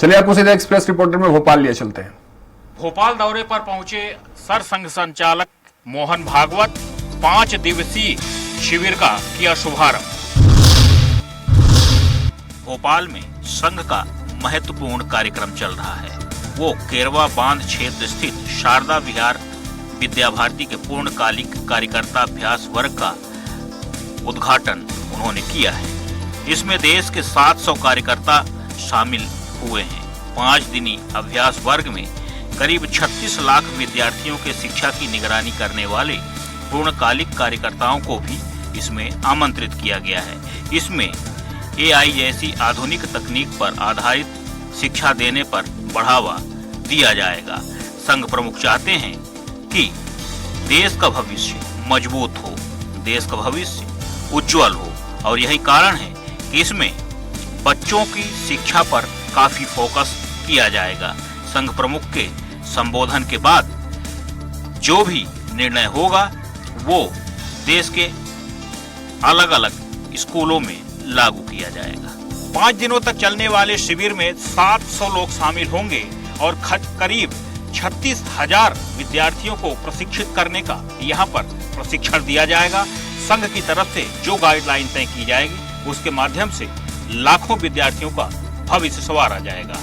चलिए आपको सीधे एक्सप्रेस रिपोर्टर में भोपाल लिए चलते हैं। भोपाल दौरे पर पहुंचे सरसंघ संचालक मोहन भागवत 5 दिवसीय शिविर का किया शुभारंभ। भोपाल में संघ का महत्वपूर्ण कार्यक्रम चल रहा है। वो केरवा बांध क्षेत्र स्थित शारदा विहार विद्या भारती के पूर्णकालिक कार्यकर्ता अभ्यास वर्ग का उद्घाटन उन्होंने किया है। इसमें देश के 700 कार्यकर्ता शामिल हुए हैं। 5 दिनी अभ्यास वर्ग में करीब 36 लाख विद्यार्थियों के शिक्षा की निगरानी करने वाले पूर्णकालिक कार्यकर्ताओं को भी इसमें आमंत्रित किया गया है। इसमें AI जैसी आधुनिक तकनीक पर आधारित शिक्षा देने पर बढ़ावा दिया जाएगा। संघ प्रमुख चाहते हैं कि देश का भविष्य मजबूत हो, देश का भविष्य उज्जवल हो, और यही कारण है कि इसमें बच्चों की शिक्षा पर काफी फोकस किया जाएगा। संघ प्रमुख के संबोधन के बाद जो भी निर्णय होगा वो देश के अलग अलग स्कूलों में लागू किया जाएगा। 5 दिनों तक चलने वाले शिविर में 700 लोग शामिल होंगे और करीब 36,000 विद्यार्थियों को प्रशिक्षित करने का यहाँ पर प्रशिक्षण दिया जाएगा। संघ की तरफ से जो गाइडलाइन तय की जाएगी उसके माध्यम से लाखों विद्यार्थियों का भविष्य संवारा जाएगा।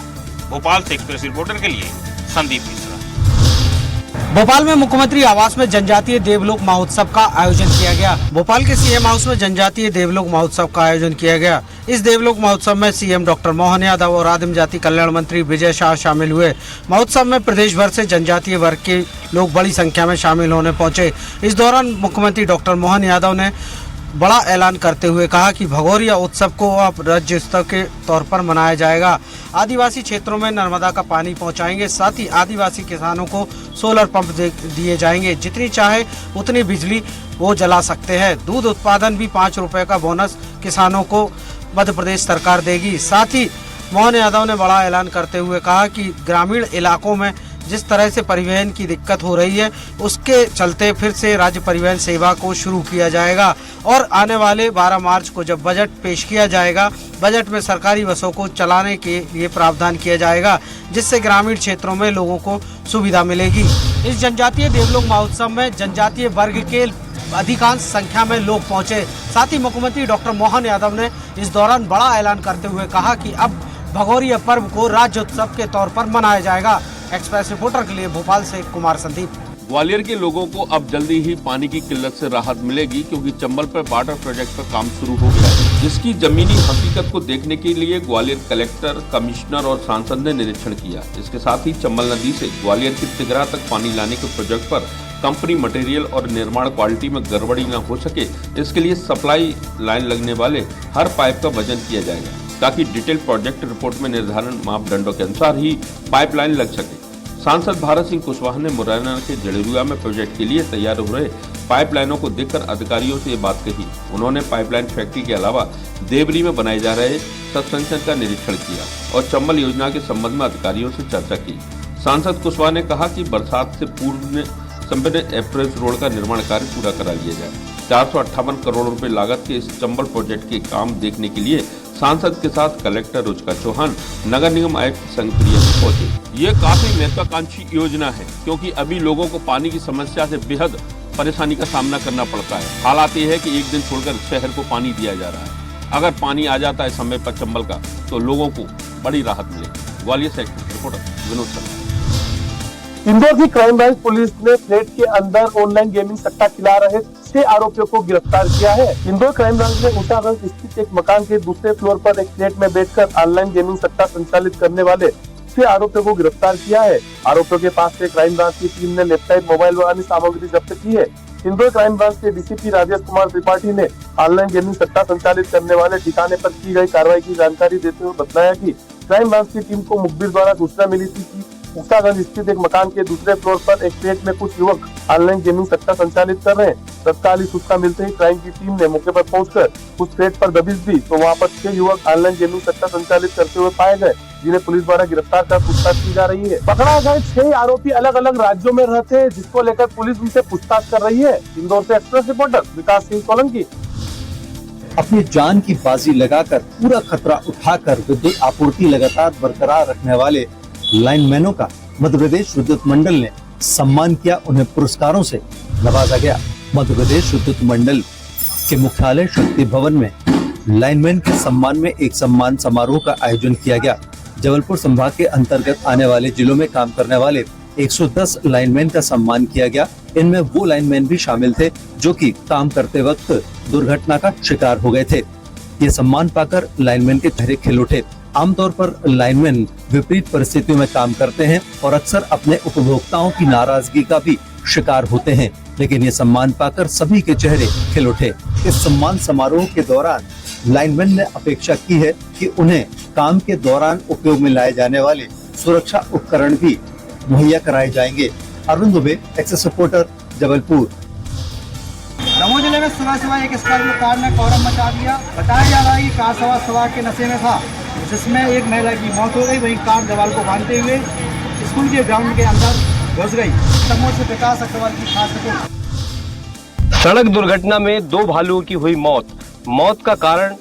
भोपाल से एक्सप्रेस रिपोर्टर के लिए संदीप मिश्रा। भोपाल में मुख्यमंत्री आवास में जनजातीय देवलोक महोत्सव का आयोजन किया गया। भोपाल के सीएम हाउस में जनजातीय देवलोक महोत्सव का आयोजन किया गया। इस देवलोक महोत्सव में सीएम डॉक्टर मोहन यादव और आदिम जाति कल्याण मंत्री विजय शाह शामिल हुए। महोत्सव में प्रदेश भर से जनजातीय वर्ग के लोग बड़ी संख्या में शामिल होने पहुंचे। इस दौरान मुख्यमंत्री डॉक्टर मोहन यादव ने बड़ा ऐलान करते हुए कहा कि भगोरिया उत्सव को अब राज्य उत्सव के तौर पर मनाया जाएगा। आदिवासी क्षेत्रों में नर्मदा का पानी पहुंचाएंगे। साथ ही आदिवासी किसानों को सोलर पंप दिए जाएंगे। जितनी चाहे उतनी बिजली वो जला सकते हैं। दूध उत्पादन भी 5 रुपए का बोनस किसानों को मध्य प्रदेश सरकार देगी। साथ ही मोहन यादव ने बड़ा ऐलान करते हुए कहा कि ग्रामीण इलाकों में जिस तरह से परिवहन की दिक्कत हो रही है उसके चलते फिर से राज्य परिवहन सेवा को शुरू किया जाएगा और आने वाले 12 मार्च को जब बजट पेश किया जाएगा, बजट में सरकारी बसों को चलाने के लिए प्रावधान किया जाएगा, जिससे ग्रामीण क्षेत्रों में लोगों को सुविधा मिलेगी। इस जनजातीय देवलोक महोत्सव में जनजातीय वर्ग के अधिकांश संख्या में लोग पहुंचे। साथ ही मुख्यमंत्री डॉक्टर मोहन यादव ने इस दौरान बड़ा ऐलान करते हुए कहा कि अब भगोरिया पर्व को राज्य उत्सव के तौर पर मनाया जाएगा। एक्सप्रेस रिपोर्टर के लिए भोपाल से कुमार संदीप। ग्वालियर के लोगों को अब जल्दी ही पानी की किल्लत से राहत मिलेगी, क्योंकि चंबल पर वाटर प्रोजेक्ट पर काम शुरू हो गया है, जिसकी जमीनी हकीकत को देखने के लिए ग्वालियर कलेक्टर, कमिश्नर और सांसद ने निरीक्षण किया। इसके साथ ही चंबल नदी से ग्वालियर के तिगरा तक पानी लाने के प्रोजेक्ट पर कंपनी मटेरियल और निर्माण क्वालिटी में गड़बड़ी न हो सके, इसके लिए सप्लाई लाइन लगने वाले हर पाइप का वजन किया जाएगा, ताकि डिटेल प्रोजेक्ट रिपोर्ट में निर्धारण मापदंडों के अनुसार ही पाइपलाइन लग सके। सांसद भारत सिंह कुशवाहा ने मुरैना के जड़ेरुआ में प्रोजेक्ट के लिए तैयार हो रहे पाइपलाइनों को देखकर अधिकारियों से ये बात कही। उन्होंने पाइपलाइन फैक्ट्री के अलावा देवरी में बनाए जा रहे सबस्टेशन का निरीक्षण किया और चंबल योजना के संबंध में अधिकारियों से चर्चा की। सांसद कुशवाहा ने कहा कि बरसात से पूर्व संपन्न एक्सप्रेस रोड का निर्माण कार्य पूरा करा लिया जाए। 458 करोड़ रुपए लागत के इस चंबल प्रोजेक्ट के काम देखने के लिए सांसद के साथ कलेक्टर रुचिका चौहान, नगर निगम आयुक्त संगप्रिया पहुंचे। ये काफी महत्वाकांक्षी योजना है, क्योंकि अभी लोगों को पानी की समस्या से बेहद परेशानी का सामना करना पड़ता है। हालात ये है कि एक दिन छोड़कर शहर को पानी दिया जा रहा है। अगर पानी आ जाता है समय पर चंबल का, तो लोगों को बड़ी राहत मिलेगी। ग्वालियर से रिपोर्टर विनोद शर्मा। इंदौर की क्राइम ब्रांच पुलिस ने फ्लैट के अंदर ऑनलाइन गेमिंग सट्टा खिला रहे 6 आरोपियों को गिरफ्तार किया है। इंदौर क्राइम ब्रांच ने ऊंचागंज स्थित एक मकान के दूसरे फ्लोर पर एक फ्लैट में बैठकर ऑनलाइन गेमिंग सट्टा संचालित करने वाले 6 आरोपियों को गिरफ्तार किया है। आरोपियों के पास से क्राइम ब्रांच की टीम ने लैपटॉप, मोबाइल व अन्य सामग्री जब्त की है। इंदौर क्राइम ब्रांच के डीसीपी राजेश कुमार त्रिपाठी ने ऑनलाइन गेमिंग सट्टा संचालित करने वाले ठिकाने पर की गई कार्रवाई की जानकारी देते हुए बताया कि क्राइम ब्रांच की टीम को मुखबिर द्वारा सूचना मिली थी कि ऊंचागंज स्थित एक मकान के दूसरे फ्लोर पर एक फ्लैट में कुछ युवक ऑनलाइन गेमिंग सट्टा संचालित कर रहे हैं। तत्काल सूचना मिलते ही क्राइम की टीम ने मौके पर पहुंचकर उस फ्लैट पर दबिश दी, तो वहां पर 6 युवक ऑनलाइन गेमिंग सट्टा संचालित करते हुए पाए गए, जिन्हें पुलिस द्वारा गिरफ्तार कर पूछताछ की जा रही है। पकड़ा गए 6 आरोपी अलग अलग राज्यों में रहते हैं, जिसको लेकर पुलिस उनसे पूछताछ कर रही है। इंदौर से एक्सप्रेस रिपोर्टर विकास सिंह सोलंकी। अपनी जान की बाजी लगाकर पूरा खतरा उठाकर विद्युत आपूर्ति लगातार बरकरार रखने वाले लाइनमैनों का मध्य प्रदेश विद्युत मंडल ने सम्मान किया, उन्हें पुरस्कारों से नवाजा गया। मध्य प्रदेश विद्युत मंडल के मुख्यालय शक्ति भवन में लाइनमैन के सम्मान में एक सम्मान समारोह का आयोजन किया गया। जबलपुर संभाग के अंतर्गत आने वाले जिलों में काम करने वाले 110 लाइनमैन का सम्मान किया गया। इनमें वो लाइनमैन भी शामिल थे जो कि काम करते वक्त दुर्घटना का शिकार हो गए थे। ये सम्मान पाकर लाइनमैन के चेहरे खिल उठे। आमतौर पर लाइनमैन विपरीत परिस्थितियों में काम करते हैं और अक्सर अपने उपभोक्ताओं की नाराजगी का भी शिकार होते हैं, लेकिन ये सम्मान पाकर सभी के चेहरे खिल उठे। इस सम्मान समारोह के दौरान लाइनमैन ने अपेक्षा की है कि उन्हें काम के दौरान उपयोग में लाए जाने वाले सुरक्षा उपकरण भी मुहैया कराए जाएंगे। Arun Dubey, Access reporter, Jabalpur. दमोह जिले में सुबह एक स्कॉर्पियो कार ने कोहराम मचा दिया। बताया जा रहा है कि कार सवार के नशे में था, जिसमें एक महिला की मौत हो गई। वहीं कार दीवार को बांधते हुए स्कूल के ग्राउंड के अंदर घुस गई। दमोह से विकास अग्रवाल की खास रिपोर्ट। सड़क दुर्घटना में 2 भालुओं की हुई मौत। मौत का कारण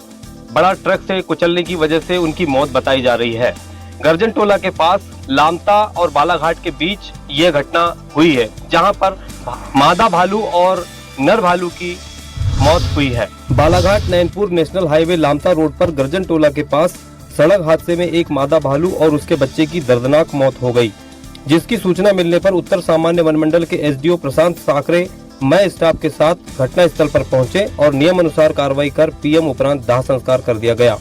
बड़ा ट्रक से कुचलने की वजह से उनकी मौत बताई जा रही है। गर्जन टोला के पास लामता और बालाघाट के बीच ये घटना हुई है, जहां पर मादा भालू और नर भालू की मौत हुई है। Balaghat Nainpur national highway Lamta road पर गर्जन टोला के पास सड़क हादसे में एक मादा भालू और उसके बच्चे की दर्दनाक मौत हो गई, जिसकी सूचना मिलने पर उत्तर सामान्य वन मंडल के एसडीओ प्रशांत साकरे मय स्टाफ के साथ घटनास्थल पर पहुंचे और नियम अनुसार कार्रवाई कर पीएम उपरांत दाह संस्कार कर दिया गया।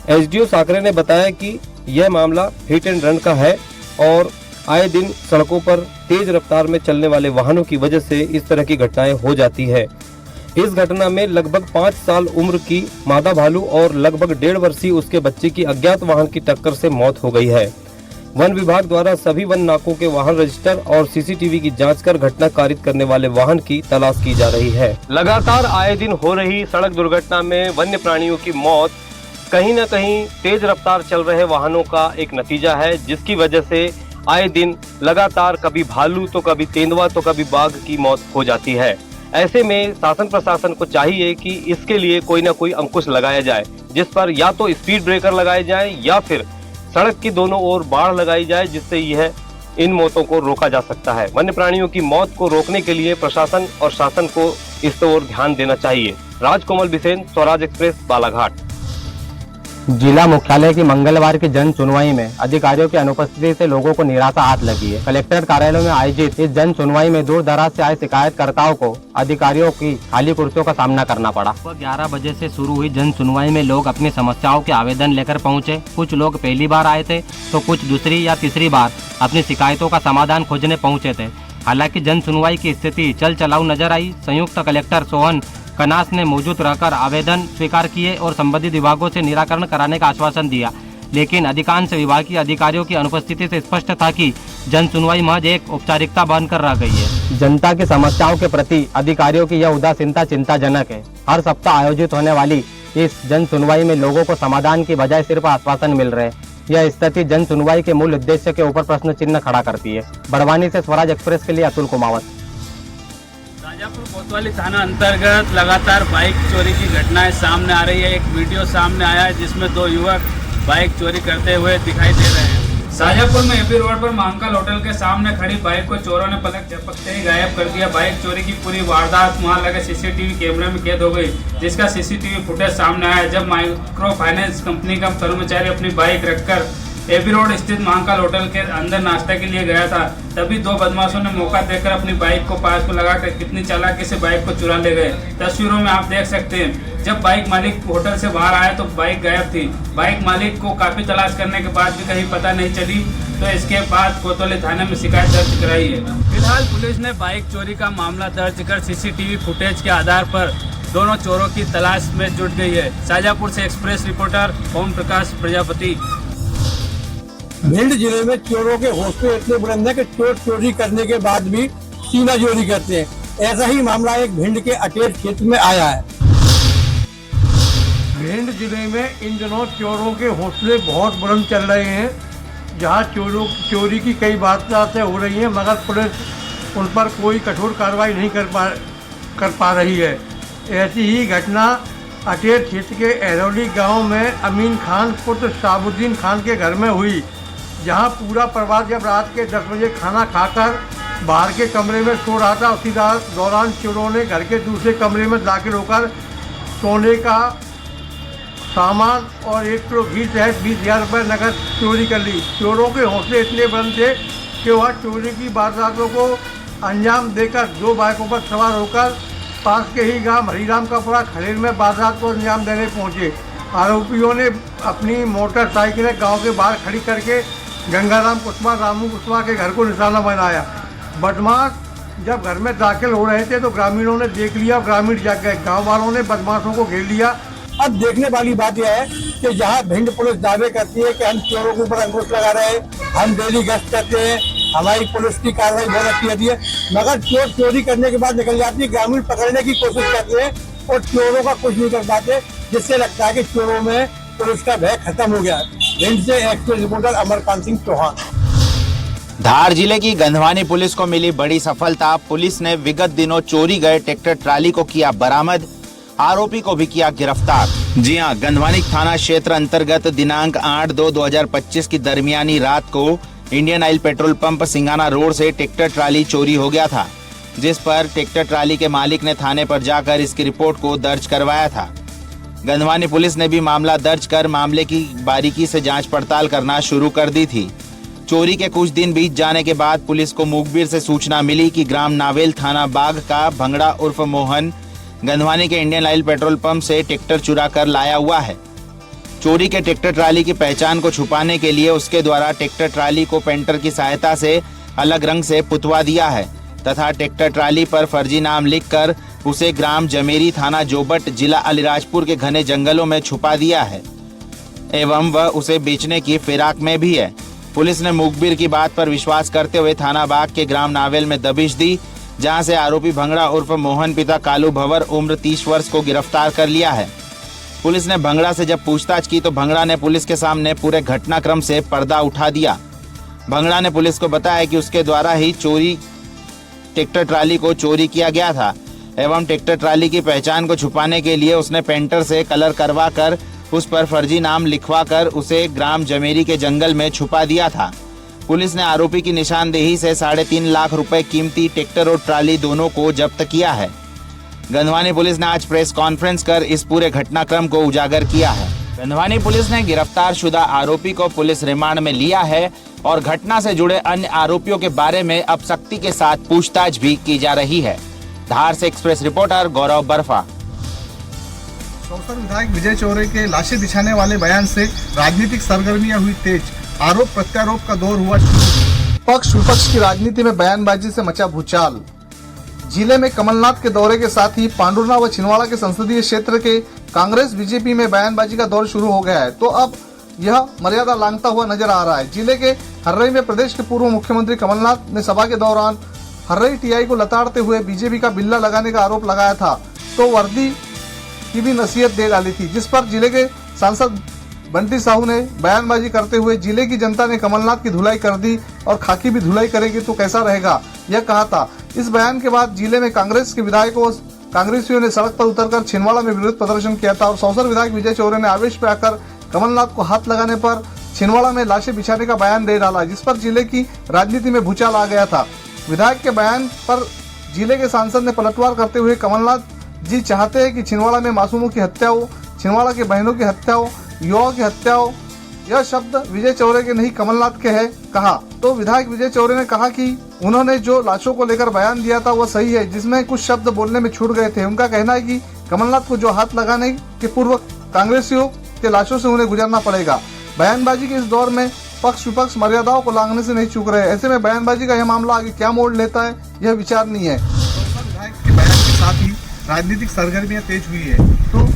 एसडीओ साकरे ने बताया कि यह मामला हिट एंड रन का है और आए दिन सड़कों पर तेज रफ्तार में चलने वाले वाहनों की वजह से इस तरह की घटनाएं हो जाती है। इस घटना में लगभग 5 साल उम्र की मादा भालू और लगभग 1.5 वर्षीय उसके बच्चे की अज्ञात वाहन की टक्कर से मौत हो गई है। वन विभाग द्वारा सभी वन नाकों के वाहन रजिस्टर और सीसीटीवी की जांच कर घटना कारित करने वाले वाहन की तलाश की जा रही है। लगातार आए दिन हो रही सड़क दुर्घटना में वन्य प्राणियों की मौत कहीं न कहीं तेज रफ्तार चल रहे वाहनों का एक नतीजा है, जिसकी वजह से आए दिन लगातार कभी भालू तो कभी तेंदुआ तो कभी बाघ की मौत हो जाती है। ऐसे में शासन प्रशासन को चाहिए कि इसके लिए कोई न कोई अंकुश लगाया जाए, जिस पर या तो स्पीड ब्रेकर लगाए जाए या फिर सड़क की दोनों ओर बाड़ लगाई जाए, जिससे यह इन मौतों को रोका जा सकता है। वन्य प्राणियों की मौत को रोकने के लिए प्रशासन और शासन को इस ओर ध्यान देना चाहिए। राजकोमल बिसेन, स्वराज एक्सप्रेस, बालाघाट। जिला मुख्यालय की मंगलवार की जन सुनवाई में अधिकारियों की अनुपस्थिति से लोगों को निराशा हाथ लगी है। कलेक्टर कार्यालय में आयोजित इस जन सुनवाई में दूर दराज से आए शिकायतकर्ताओं को अधिकारियों की खाली कुर्सियों का सामना करना पड़ा। 11 बजे से शुरू हुई जन सुनवाई में लोग अपनी समस्याओं के आवेदन लेकर पहुंचे। कुछ लोग पहली बार आए थे तो कुछ दूसरी या तीसरी बार अपनी शिकायतों का समाधान खोजने पहुंचे थे। हालांकि जन सुनवाई की स्थिति चल चलाऊ नजर आई। संयुक्त कलेक्टर सोहन कनास ने मौजूद रहकर आवेदन स्वीकार किए और संबंधित विभागों से निराकरण कराने का आश्वासन दिया, लेकिन अधिकांश विभागीय अधिकारियों की अनुपस्थिति से स्पष्ट था कि जन सुनवाई महज एक औपचारिकता बनकर रह गई है। जनता की समस्याओं के प्रति अधिकारियों की यह उदासीनता चिंताजनक है। हर सप्ताह आयोजित होने वाली इस जन सुनवाई में लोगों को समाधान की बजाय सिर्फ आश्वासन मिल रहे। यह स्थिति जन सुनवाई के मूल उद्देश्य के ऊपर प्रश्न चिन्ह खड़ा करती है। बड़वानी से स्वराज एक्सप्रेस के लिए अतुल कुमावत। शाजापुर कोतवाली थाना अंतर्गत लगातार बाइक चोरी की घटनाएं सामने आ रही है। एक वीडियो सामने आया है जिसमें 2 युवक बाइक चोरी करते हुए दिखाई दे रहे हैं। शाजापुर में एपी रोड पर महाकाल होटल के सामने खड़ी बाइक को चोरों ने पलक झपकते ही गायब कर दिया। बाइक चोरी की पूरी वारदात वहां लगे सीसीटीवी कैमरे में कैद हो गई, जिसका सीसीटीवी फुटेज सामने आया जब माइक्रो फाइनेंस कंपनी का कर्मचारी अपनी बाइक रखकर एपी रोड स्थित महाकाल होटल के अंदर नाश्ता के लिए गया था। तभी 2 बदमाशों ने मौका देखकर अपनी बाइक को पास में लगाकर कितनी चालाकी से बाइक को चुरा ले गए। तस्वीरों में आप देख सकते हैं, जब बाइक मालिक होटल से बाहर आया तो बाइक गायब थी। बाइक मालिक को काफी तलाश करने के बाद भी कहीं पता नहीं चली, तो इसके बाद कोतवाली थाने में शिकायत दर्ज कराई है। फिलहाल पुलिस ने बाइक चोरी का मामला दर्ज कर सीसीटीवी फुटेज के आधार पर दोनों चोरों की तलाश में जुट गई है। शाजापुर से एक्सप्रेस रिपोर्टर ओम प्रकाश प्रजापति। भिंड जिले में चोरों के हौसले इतने बुलंद है कि चोर चोरी करने के बाद भी सीना चोरी करते हैं। ऐसा ही मामला एक भिंड के अटेर क्षेत्र में आया है। भिंड जिले में इन दिनों चोरों के हौसले बहुत बुलंद चल रहे हैं। जहां चोरी की कई वारदातें हो रही हैं, मगर पुलिस उन पर कोई कठोर कार्रवाई नहीं कर पा रही है। ऐसी ही घटना अटेर क्षेत्र के एरोली गांव में अमीन खान पुत्र शाहबुद्दीन खान के घर में हुई, जहां पूरा परिवार जब रात के 10 बजे खाना खाकर बाहर के कमरे में सो रहा था, उसी दौरान चोरों ने घर के दूसरे कमरे में दाखिल होकर सोने का सामान और 1 किलो घी सहित 20,000 रुपये नकद चोरी कर ली। चोरों के हौसले इतने बुलंद थे कि वह चोरी की वारदातों को अंजाम देकर 2 बाइकों पर सवार होकर पास के ही गांव हरिरामकापुरा खरेर में वारदात को अंजाम देने पहुंचे। आरोपियों ने अपनी मोटरसाइकिलें गांव के बाहर खड़ी करके गंगाराम कुशवाहा, रामू कुशवाहा के घर को निशाना बनाया। बदमाश जब घर में दाखिल हो रहे थे तो ग्रामीणों ने देख लिया और ग्रामीण जाग गए। गाँव वालों ने बदमाशों को घेर लिया। अब देखने वाली बात यह है कि जहां भिंड पुलिस दावे करती है कि हम चोरों के ऊपर अंकुश लगा रहे हैं, हम डेली गश्त करते हैं, हमारी पुलिस की कार्रवाई बहुत अच्छी रहती है, मगर चोर चोरी करने के बाद निकल जाती है। ग्रामीण पकड़ने की कोशिश करते हैं और चोरों का कुछ नहीं कर पाते, जिससे लगता है कि चोरों में पुलिस का भय खत्म हो गया। भिंड से एक्सप्रेस रिपोर्टर अमरकांत सिंह चौहान। धार जिले की गंधवानी पुलिस को मिली बड़ी सफलता। पुलिस ने विगत दिनों चोरी गए ट्रैक्टर ट्राली को किया बरामद, आरोपी को भी किया गिरफ्तार। जी हां, गंधवानी थाना क्षेत्र अंतर्गत दिनांक 8/2/2025 की दरमियानी रात को Indian oil petrol pump सिंगाना road से ट्रैक्टर ट्राली चोरी हो गया था, जिस पर ट्रैक्टर ट्राली के मालिक ने थाने पर जाकर इसकी रिपोर्ट को दर्ज करवाया था। गंधवानी पुलिस ने भी मामला दर्ज कर मामले की बारीकी से जांच पड़ताल करना शुरू कर दी थी। चोरी के कुछ दिन बीत जाने के बाद पुलिस को मुखबिर से सूचना मिली कि ग्राम नावेल थाना बाग का भंगड़ा उर्फ मोहन गंधवानी के इंडियन ऑयल पेट्रोल पंप से ट्रैक्टर चुरा कर लाया हुआ है। चोरी के ट्रैक्टर ट्राली की पहचान को छुपाने के लिए उसके द्वारा ट्रैक्टर ट्राली को पेंटर की सहायता से अलग रंग से पुतवा दिया है तथा ट्रैक्टर ट्राली पर फर्जी नाम लिखकर उसे ग्राम जमेरी थाना जोबट जिला अलीराजपुर के घने जंगलों में छुपा दिया है एवं वह उसे बेचने की फिराक में भी है। पुलिस ने मुखबिर की बात पर विश्वास करते हुए थाना बाग के ग्राम नावेल में दबिश दी, जहां से आरोपी भंगड़ा उर्फ मोहन पिता कालू भंवर उम्र 30 वर्ष को गिरफ्तार कर लिया है। पुलिस ने भंगड़ा से जब पूछताछ की तो भंगड़ा ने पुलिस के सामने पूरे घटनाक्रम से पर्दा उठा दिया। भंगड़ा ने पुलिस को बताया कि उसके द्वारा ही ट्रैक्टर ट्राली को चोरी किया गया था एवं ट्रैक्टर ट्राली की पहचान को छुपाने के लिए उसने पेंटर से कलर करवा कर उस पर फर्जी नाम लिखवा कर उसे ग्राम जमेरी के जंगल में छुपा दिया था। पुलिस ने आरोपी की निशानदेही से 3.5 लाख रुपए कीमती ट्रैक्टर और ट्राली दोनों को जब्त किया है। गंधवानी पुलिस ने आज प्रेस कॉन्फ्रेंस कर इस पूरे घटनाक्रम को उजागर किया है। गंधवानी पुलिस ने गिरफ्तार शुदा आरोपी को पुलिस रिमांड में लिया है और घटना से जुड़े अन्य आरोपियों के बारे में अब सख्ती के साथ पूछताछ भी की जा रही है। धार से एक्सप्रेस रिपोर्टर गौरव बर्फा। सौसर विधायक विजय चौरे के लाशें बिछाने वाले बयान से राजनीतिक सरगर्मियां हुई तेज, आरोप प्रत्यारोप का दौर हुआ शुरू। पक्ष विपक्ष की राजनीति में बयानबाजी से मचा भूचाल। जिले में कमलनाथ के दौरे के साथ ही पांडुरना व छिंदवाड़ा के संसदीय क्षेत्र के कांग्रेस बीजेपी में बयानबाजी का दौर शुरू हो गया है, तो अब यह मर्यादा लांघता हुआ नजर आ रहा है। जिले के हर्रई में प्रदेश के पूर्व मुख्यमंत्री कमलनाथ ने सभा के दौरान हर्रई टीआई को लताड़ते हुए बीजेपी का बिल्ला लगाने का आरोप लगाया था, तो वर्दी की भी नसीहत दे डाली थी, जिस पर जिले के सांसद बंटी साहू ने बयानबाजी करते हुए जिले की जनता ने कमलनाथ की धुलाई कर दी और खाकी भी धुलाई करेगी तो कैसा रहेगा, यह कहा था। इस बयान के बाद जिले में कांग्रेस के विधायकों व कांग्रेसियों ने सड़क पर उतरकर छिंदवाड़ा में विरोध प्रदर्शन किया था और सौसर विधायक विजय चौरे ने आवेश में आकर कमलनाथ को हाथ लगाने पर छिंदवाड़ा में लाशें बिछाने का बयान दे डाला, जिस पर जिले की राजनीति में भूचाल आ गया था। विधायक के बयान पर जिले के सांसद ने पलटवार करते हुए कमलनाथ जी चाहते हैं कि छिंदवाड़ा में मासूमों की हत्या हो, छिंदवाड़ा के बहनों की हत्या हो, युवाओं की हत्या हो, यह शब्द विजय चौरे के नहीं कमलनाथ के है कहा। तो विधायक विजय चौरे ने कहा कि उन्होंने जो लाशों को लेकर बयान दिया था वह सही है, जिसमें कुछ शब्द बोलने में छूट गए थे। उनका कहना है कि कमलनाथ को जो हाथ लगाने के पूर्व कांग्रेसियों के लाशों से उन्हें गुजरना पड़ेगा। बयानबाजी के इस दौर में पक्ष विपक्ष मर्यादाओं को लांघने से नहीं चूक रहे। ऐसे में बयानबाजी का यह मामला आगे क्या मोड़ लेता है, यह विचार नहीं है। विधायक के बयान के साथ ही राजनीतिक सरगर्मियां तेज हुई है, तो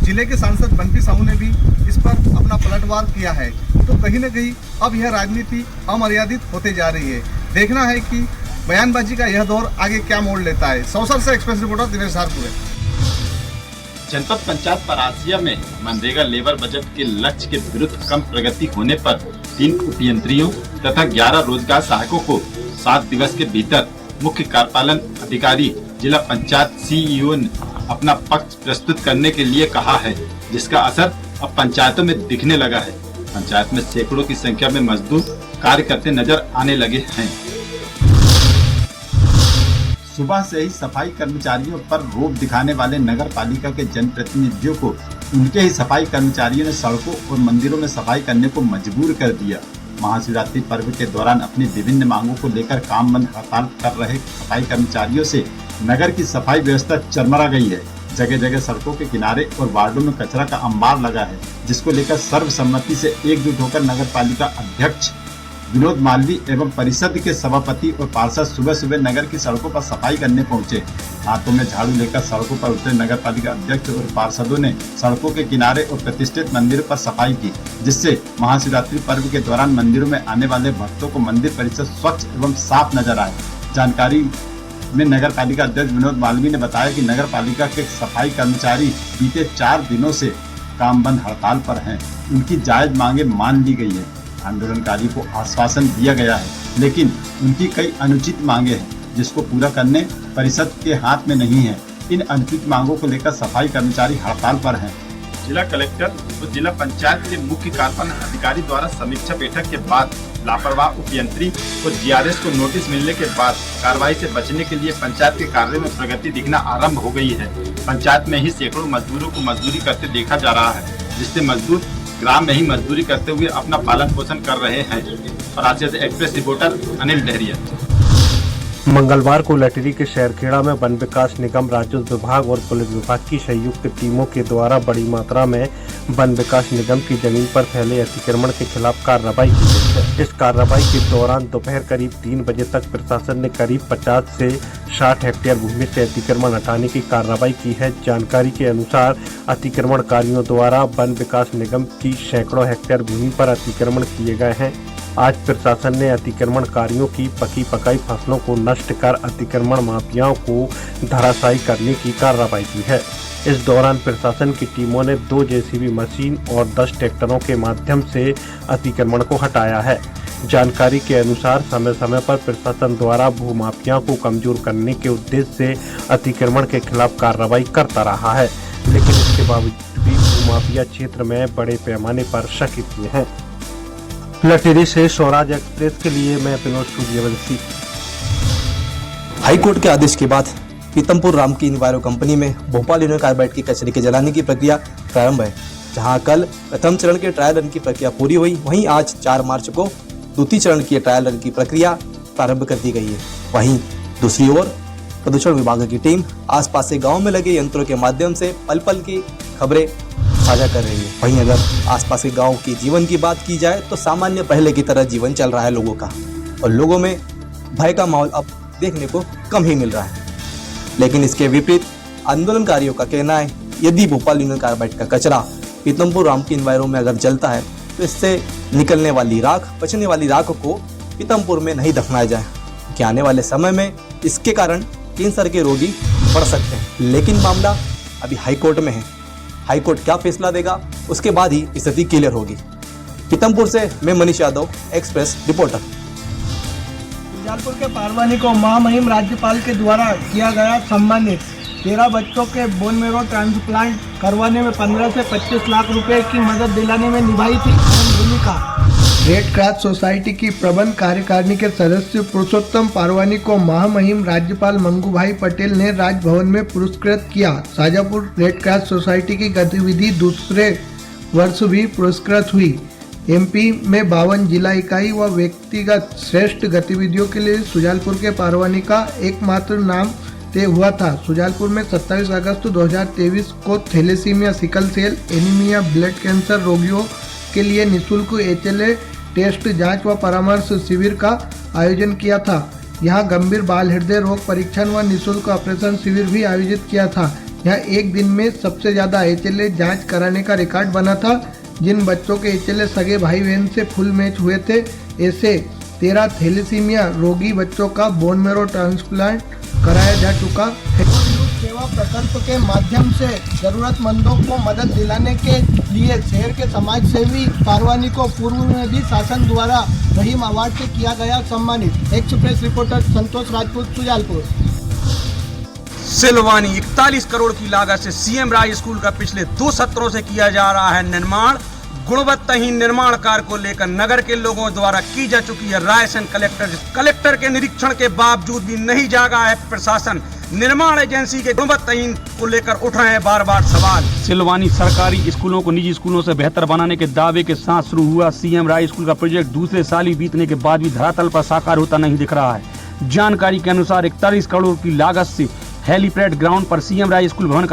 जिले के सांसद बंटी साहू ने भी इस पर अपना पलटवार किया है, तो कहीं न कहीं अब यह राजनीति अमर्यादित होते जा रही है। देखना है कि बयानबाजी का यह दौर आगे क्या मोड़ लेता है। सौसर से एक्सप्रेस रिपोर्टर दिनेश धारपुरे। जनपद पंचायत परासिया में मनरेगा लेबर बजट के लक्ष्य के विरुद्ध कम प्रगति होने पर 3 उपयंत्रियों तथा 11 रोजगार सहायकों को 7 दिवस के भीतर मुख्य कार्यपालन अधिकारी जिला पंचायत सीईओ अपना पक्ष प्रस्तुत करने के लिए कहा है, जिसका असर अब पंचायतों में दिखने लगा है। पंचायत में सैकड़ों की संख्या में मजदूर कार्य करते नजर आने लगे हैं। सुबह से ही सफाई कर्मचारियों पर रोब दिखाने वाले नगर पालिका के जनप्रतिनिधियों को उनके ही सफाई कर्मचारियों ने सड़कों और मंदिरों में सफाई करने को मजबूर कर दिया। महाशिवरात्रि पर्व के दौरान अपनी विभिन्न मांगों को लेकर काम बंद हड़ताल कर रहे सफाई कर्मचारियों से नगर की सफाई व्यवस्था चरमरा गई है। जगह जगह सड़कों के किनारे और वार्डों में कचरा का अंबार लगा है, जिसको लेकर सर्वसम्मति से एकजुट होकर नगर पालिका अध्यक्ष विनोद मालवी एवं परिषद के सभापति और पार्षद सुबह सुबह नगर की सड़कों पर सफाई करने पहुंचे। हाथों में झाड़ू लेकर सड़कों पर उतरे नगर पालिका अध्यक्ष और पार्षदों ने सड़कों के किनारे और प्रतिष्ठित मंदिरों पर सफाई की, जिससे महाशिवरात्रि पर्व के दौरान मंदिरों में आने वाले भक्तों को मंदिर परिसर स्वच्छ एवं साफ नजर आए। जानकारी में नगर पालिका अध्यक्ष विनोद मालवी ने बताया कि नगर पालिका के सफाई कर्मचारी बीते 4 दिनों से काम बंद हड़ताल पर हैं। उनकी जायज मांगे मान ली गई है। आंदोलनकारी को आश्वासन दिया गया है, लेकिन उनकी कई अनुचित मांगे हैं, जिसको पूरा करने परिषद के हाथ में नहीं है। इन अनुचित मांगों को लेकर सफाई कर्मचारी हड़ताल पर हैं। जिला कलेक्टर और जिला पंचायत के मुख्य कार्यपालन अधिकारी द्वारा समीक्षा बैठक के बाद लापरवाह उपयंत्री और जीआरएस को नोटिस मिलने के बाद कार्रवाई से बचने के लिए पंचायत के कार्य में प्रगति दिखना आरंभ हो गई है। पंचायत में ही सैकड़ों मजदूरों को मजदूरी करते देखा जा रहा है, जिससे मजदूर ग्राम में ही मजदूरी करते हुए अपना पालन पोषण कर रहे हैं। रांची से एक्सप्रेस रिपोर्टर अनिल डहरिया। मंगलवार को लटेरी के शहरखेड़ा में वन विकास निगम, राजस्व विभाग और पुलिस विभाग की संयुक्त टीमों के द्वारा बड़ी मात्रा में वन विकास निगम की जमीन पर फैले अतिक्रमण के खिलाफ कार्रवाई की गई है। इस कार्रवाई के दौरान दोपहर करीब 3 बजे तक प्रशासन ने करीब 50 से 60 हेक्टेयर भूमि से अतिक्रमण हटाने की कार्रवाई की है। जानकारी के अनुसार अतिक्रमणकारियों द्वारा वन विकास निगम की सैकड़ों हेक्टेयर भूमि पर अतिक्रमण किए गए हैं। आज प्रशासन ने अतिक्रमणकारियों की पकी पकाई फसलों को नष्ट कर अतिक्रमण माफियाओं को धराशायी करने की कार्रवाई की है। इस दौरान प्रशासन की टीमों ने 2 जेसीबी मशीन और 10 ट्रैक्टरों के माध्यम से अतिक्रमण को हटाया है। जानकारी के अनुसार समय समय पर प्रशासन द्वारा भूमाफियाओं को कमजोर करने के उद्देश्य से अतिक्रमण के खिलाफ कार्रवाई करता रहा है, लेकिन इसके बावजूद भी भूमाफिया क्षेत्र में बड़े पैमाने पर सक्रिय हैं। लटेरी से स्वराज एक्सप्रेस के लिए मैं विनोद सूर्यवंशी। हाईकोर्ट के आदेश के बाद पीतमपुर रामकी इन्वायरो कंपनी में भोपाल यूनियन कार्बाइड के कचरे के जलाने की प्रक्रिया प्रारंभ है। जहां कल प्रथम चरण के ट्रायल रन की प्रक्रिया पूरी हुई, वहीं आज 4 मार्च को द्वितीय चरण की ट्रायल रन की प्रक्रिया प्रारंभ कर दी गई है। वहीं दूसरी ओर प्रदूषण विभाग की टीम आसपास से गाँव में लगे यंत्रों के माध्यम से पल पल की खबरें साझा कर रही है। वहीं अगर आसपास के गांव के जीवन की बात की जाए तो सामान्य पहले की तरह जीवन चल रहा है लोगों का, और लोगों में भय का माहौल अब देखने को कम ही मिल रहा है। लेकिन इसके विपरीत आंदोलनकारियों का कहना है, यदि भोपाल यूनियन कार्बाइड का कचरा पीतमपुर रामकी इन्वायरो में अगर जलता है तो इससे निकलने वाली राख, बचने वाली राख को पीतमपुर में नहीं दफनाया जाए, कि आने वाले समय में इसके कारण कैंसर के रोगी बढ़ सकते हैं। लेकिन मामला अभी हाईकोर्ट में है। हाईकोर्ट क्या फैसला देगा उसके बाद ही स्थिति क्लियर होगी। पीतमपुर से मैं मनीष यादव, एक्सप्रेस रिपोर्टर। सुजालपुर के पारवानी को महामहिम राज्यपाल के द्वारा किया गया सम्मानित। 13 बच्चों के बोन मेरो ट्रांसप्लांट करवाने में 15 से 25 लाख रुपए की मदद दिलाने में निभाई थी अहम भूमिका। रेड क्रॉस सोसाइटी की प्रबंध कार्यकारिणी के सदस्य पुरुषोत्तम पारवानी को महामहिम राज्यपाल मंगूभाई पटेल ने राजभवन में पुरस्कृत किया। शाजापुर रेड क्रॉस सोसाइटी की गतिविधि दूसरे वर्ष भी पुरस्कृत हुई। एमपी में 52 जिला इकाई व व्यक्तिगत श्रेष्ठ गतिविधियों के लिए सुजालपुर के पारवानी का एकमात्र नाम तय हुआ था। सुजालपुर में 27 अगस्त 2023 को thalassemia, sickle cell anaemia, blood cancer रोगियों के लिए निःशुल्क HLA टेस्ट, जांच व परामर्श शिविर का आयोजन किया था। यहां गंभीर बाल हृदय रोग परीक्षण व निःशुल्क ऑपरेशन शिविर भी आयोजित किया था। यहां एक दिन में सबसे ज्यादा HLA जांच कराने का रिकॉर्ड बना था। जिन बच्चों के HLA सगे भाई बहन से फुल मैच हुए थे, ऐसे 13 थैलेसीमिया रोगी बच्चों का बोन मेरो ट्रांसप्लांट कराया जा चुका है। सेवा प्रकल्प के माध्यम से जरूरतमंदों को मदद दिलाने के लिए शहर के समाज सेवी पारवानी को पूर्व में भी शासन द्वारा रहीम अवार्ड से किया गया सम्मानित। एक्सप्रेस रिपोर्टर संतोष राजपूत, सुजालपुर। सिलवानी 41 करोड़ की लागत से सीएम राय स्कूल का पिछले 2 सत्रों से किया जा रहा है निर्माण। गुणवत्ताहीन निर्माण कार्य को लेकर नगर के लोगों द्वारा की जा चुकी है रायसेन कलेक्टर के निरीक्षण के बावजूद भी नहीं जागा है प्रशासन। निर्माण एजेंसी के गुणवत्ताहीन को लेकर उठ रहे हैं बार बार सवाल। सिलवानी सरकारी स्कूलों को निजी स्कूलों से बेहतर बनाने के दावे के साथ शुरू हुआ सीएम राय स्कूल का प्रोजेक्ट दूसरे साल ही बीतने के बाद भी धरातल पर साकार होता नहीं दिख रहा है। जानकारी के अनुसार 41 करोड़ की लागत से हेलीपैड ग्राउंड पर सीएम राय स्कूल भवन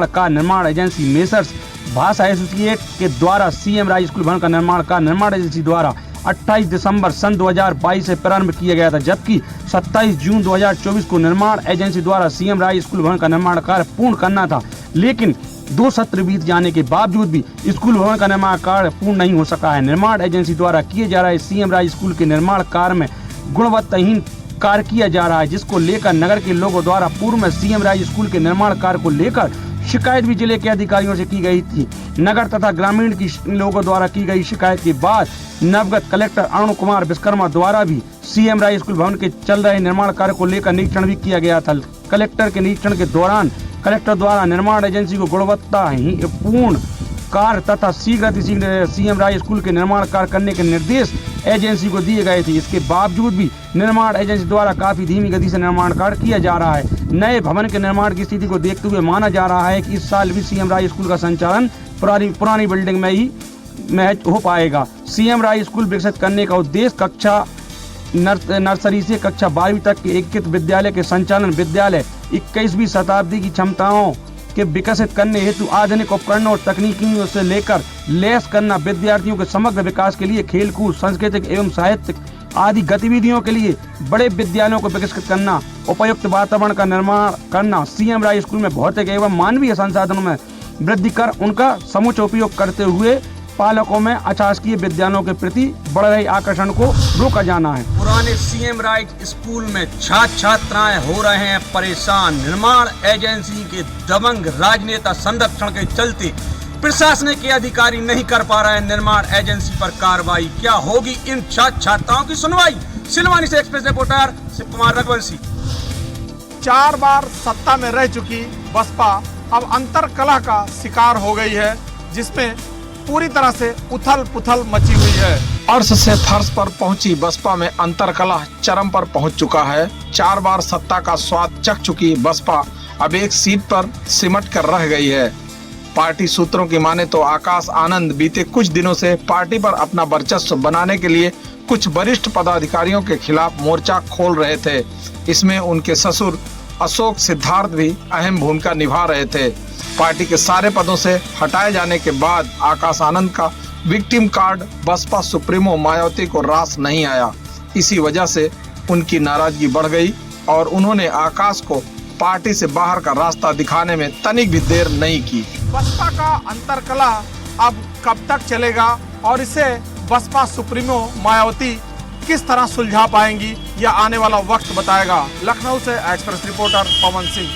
का निर्माण एजेंसी मेसर्स भाषा एसोसिएट के द्वारा सीएम राय स्कूल भवन का निर्माण एजेंसी द्वारा 28 दिसंबर सन 2022 से प्रारंभ किया गया था, जबकि 27 जून 2024 को निर्माण एजेंसी द्वारा सीएम राय स्कूल भवन का निर्माण कार्य पूर्ण करना था। लेकिन 2 सत्र बीत जाने के बावजूद भी स्कूल भवन का निर्माण कार्य पूर्ण नहीं हो सका है। निर्माण एजेंसी द्वारा किए जा रहे सीएम राय स्कूल के निर्माण कार्य में गुणवत्ताहीन कार्य किया जा रहा है, जिसको लेकर नगर के लोगों द्वारा पूर्व में सीएम राय स्कूल के निर्माण कार्य को लेकर शिकायत भी जिले के अधिकारियों से की गई थी। नगर तथा ग्रामीण की लोगों द्वारा की गई शिकायत के बाद नवगत कलेक्टर अरुण कुमार विश्वकर्मा द्वारा भी सीएम राय स्कूल भवन के चल रहे निर्माण कार्य को लेकर निरीक्षण भी किया गया था। कलेक्टर के निरीक्षण के दौरान कलेक्टर द्वारा निर्माण एजेंसी को गुणवत्तापूर्ण कार्य तथा शीघ्र सीएम राय स्कूल के निर्माण कार्य करने के निर्देश एजेंसी को दिए गए थे। इसके बावजूद भी निर्माण एजेंसी द्वारा काफी धीमी गति से निर्माण कार्य किया जा रहा है। नए भवन के निर्माण की स्थिति को देखते हुए माना जा रहा है कि इस साल भी सीएम राय स्कूल का संचालन पुरानी बिल्डिंग में ही हो पाएगा। सीएम राय स्कूल विकसित करने का उद्देश्य कक्षा नर्सरी से कक्षा 12वीं तक के एकीकृत विद्यालय के संचालन विद्यालय 21वीं शताब्दी की क्षमताओं के विकसित करने हेतु आधुनिक उपकरणों और तकनीकियों से लेकर लैस करना, विद्यार्थियों के समग्र विकास के लिए खेलकूद, सांस्कृतिक एवं साहित्यिक आदि गतिविधियों के लिए बड़े विद्यालयों को विकसित करना, उपयुक्त वातावरण का निर्माण करना, सीएम राय स्कूल में भौतिक एवं मानवीय संसाधनों में वृद्धि कर उनका समुचित उपयोग करते हुए पालकों में अशासकीय विद्यालयों के प्रति बढ़ रहे आकर्षण को रोका जाना है। पुराने सीएम राय स्कूल में छात्राएं हो रहे हैं परेशान। निर्माण एजेंसी के दबंग राजनेता संरक्षण के चलते प्रशासन के अधिकारी नहीं कर पा रहे हैं निर्माण एजेंसी पर कार्रवाई। क्या होगी इन छात्राओं की सुनवाई? सिलवानी से एक्सप्रेस रिपोर्टर शिव कुमार रघुवंशी। 4 बार सत्ता में रह चुकी बसपा अब अंतरकलह का शिकार हो गई है, जिसमें पूरी तरह से उथल पुथल मची हुई है। अर्श से फर्श पर पहुंची बसपा में अंतरकलह चरम पर पहुंच चुका है। 4 बार सत्ता का स्वाद चख चुकी बसपा अब एक सीट पर सिमट कर रह गई है। पार्टी सूत्रों की माने तो आकाश आनंद बीते कुछ दिनों से पार्टी पर अपना वर्चस्व बनाने के लिए कुछ वरिष्ठ पदाधिकारियों के खिलाफ मोर्चा खोल रहे थे। इसमें उनके ससुर अशोक सिद्धार्थ भी अहम भूमिका निभा रहे थे। पार्टी के सारे पदों से हटाए जाने के बाद आकाश आनंद का victim card BSP supremo Mayawati को रास नहीं आया। इसी वजह से उनकी नाराजगी बढ़ गई और उन्होंने आकाश को पार्टी से बाहर का रास्ता दिखाने में तनिक भी देर नहीं की। बसपा का अंतरकलह अब कब तक चलेगा और इसे बसपा सुप्रीमो मायावती किस तरह सुलझा पाएंगी, यह आने वाला वक्त बताएगा। लखनऊ से एक्सप्रेस रिपोर्टर पवन सिंह।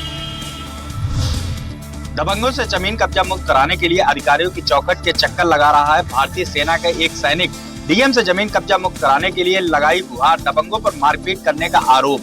दबंगों से जमीन कब्जा मुक्त कराने के लिए अधिकारियों की चौखट के चक्कर लगा रहा है भारतीय सेना का एक सैनिक। डीएम से जमीन कब्जा मुक्त कराने के लिए लगाई गुहार, दबंगों पर मारपीट करने का आरोप।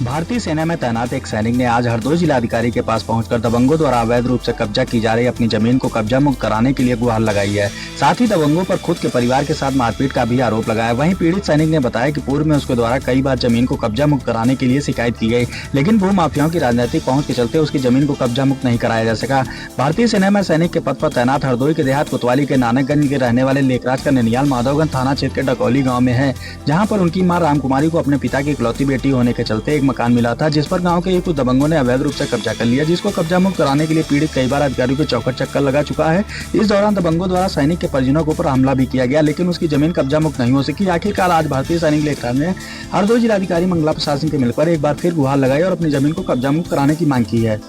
भारतीय सेना में तैनात एक सैनिक ने आज हरदोई जिलाधिकारी के पास पहुंचकर दबंगों द्वारा अवैध रूप से कब्जा की जा रही अपनी जमीन को कब्जा मुक्त कराने के लिए गुहार लगाई है। साथ ही दबंगों पर खुद के परिवार के साथ मारपीट का भी आरोप लगाया। वहीं पीड़ित सैनिक ने बताया कि पूर्व में उसके द्वारा कई बार जमीन को कब्जा मुक्त कराने के लिए शिकायत की गई, लेकिन भू माफियाओं की राजनीतिक पहुंच के चलते उसकी जमीन को कब्जा मुक्त नहीं कराया जा सका। भारतीय सेना में सैनिक के पद पर तैनात हरदोई के देहात कोतवाली के नानकगंज के रहने वाले लेखराज का ननियाल माधवगंज थाना क्षेत्र के डकौली गाँव में है, जहाँ पर उनकी मां रामकुमारी को अपने पिता की इकलौती बेटी होने के चलते एक मकान मिला था, जिस पर गांव के कुछ दबंगों ने अवैध रूप से कब्जा कर लिया, जिसको कब्जा मुक्त कराने के लिए पीड़ित कई बार अधिकारियों के चौखट चक्कर लगा चुका है। इस दौरान दबंगों द्वारा सैनिक के परिजनों के ऊपर हमला भी किया गया, लेकिन उसकी जमीन कब्जा मुक्त नहीं हो सकी। आखिरकार आज भारतीय सैनिक लेखराज ने हरदोई जिलाधिकारी मंगला प्रसाद सिंह के मिलकर एक बार फिर गुहार लगाई और अपनी जमीन को कब्जा मुक्त कराने की मांग की है।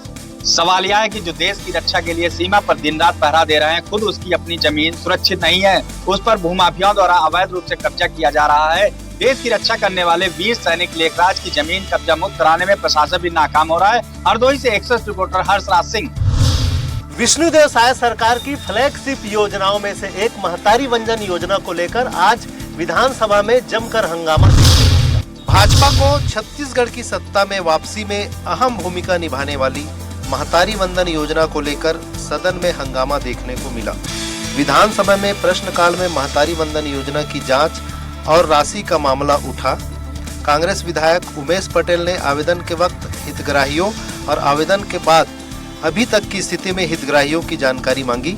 सवाल यह है कि जो देश की रक्षा के लिए सीमा पर दिन रात पहरा दे रहे हैं, खुद उसकी अपनी जमीन सुरक्षित नहीं है, उस पर भूमाफियाओं द्वारा अवैध रूप से कब्जा किया जा रहा है। देश की रक्षा करने वाले वीर सैनिक लेखराज की जमीन कब्जा मुक्त कराने में प्रशासन भी नाकाम हो रहा है। हरदोई से एक्सप्रेस रिपोर्टर हर्षराज सिंह। विष्णुदेव साय सरकार की फ्लैगशिप योजनाओं में से एक महतारी वंजन योजना को लेकर आज विधानसभा में जमकर हंगामा। भाजपा को छत्तीसगढ़ की सत्ता में वापसी में अहम भूमिका निभाने वाली महतारी वंदन योजना को लेकर सदन में हंगामा देखने को मिला। विधानसभा में प्रश्नकाल में महतारी वंदन योजना की जांच और राशि का मामला उठा। कांग्रेस विधायक उमेश पटेल ने आवेदन के वक्त हितग्राहियों और आवेदन के बाद अभी तक की स्थिति में हितग्राहियों की जानकारी मांगी।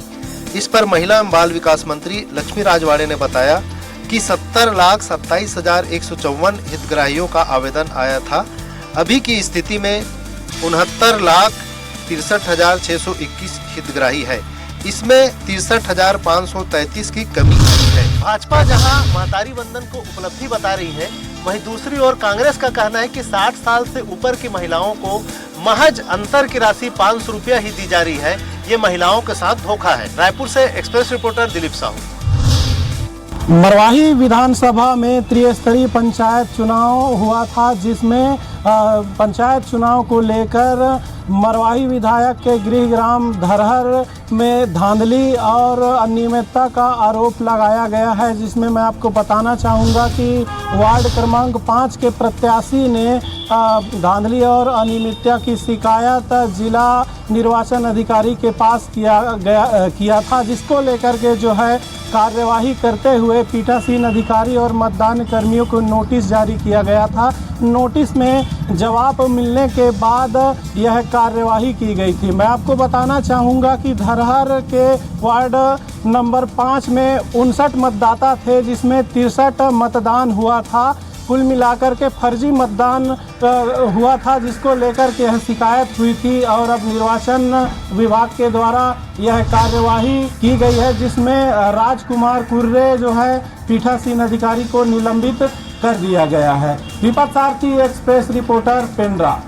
इस पर महिला एवं बाल विकास मंत्री लक्ष्मी राजवाड़े ने बताया कि 70,27,154 हितग्राहियों का आवेदन आया था। अभी की स्थिति में 69,63,621 हितग्राही है। इसमें 63,533 की कमी है। भाजपा जहां महतारी वंदन को उपलब्धि बता रही है, वहीं दूसरी ओर कांग्रेस का कहना है कि 60 साल से ऊपर की महिलाओं को महज अंतर की राशि 500 रुपया ही दी जा रही है। ये महिलाओं के साथ धोखा है। रायपुर से एक्सप्रेस रिपोर्टर दिलीप साहू। मरवाही विधानसभा में त्रिस्तरीय पंचायत चुनाव हुआ था, जिसमें पंचायत चुनाव को लेकर मरवाही विधायक के गृहग्राम धरहर में धांधली और अनियमितता का आरोप लगाया गया है, जिसमें मैं आपको बताना चाहूँगा कि वार्ड क्रमांक 5 के प्रत्याशी ने धांधली और अनियमितता की शिकायत जिला निर्वाचन अधिकारी के पास किया था, जिसको लेकर के जो है कार्यवाही करते हुए पीठासीन अधिकारी और मतदान कर्मियों को नोटिस जारी किया गया था। नोटिस में जवाब मिलने के बाद यह कार्यवाही की गई थी। मैं आपको बताना चाहूँगा कि धरहर के वार्ड नंबर 5 में 59 मतदाता थे, जिसमें 63 मतदान हुआ था। कुल मिलाकर के फर्जी मतदान हुआ था, जिसको लेकर के यह शिकायत हुई थी और अब निर्वाचन विभाग के द्वारा यह कार्यवाही की गई है, जिसमें राजकुमार कुर्रे जो है पीठासीन अधिकारी को निलंबित कर दिया गया है। विपत सारथी एक्सप्रेस रिपोर्टर पेंड्रा।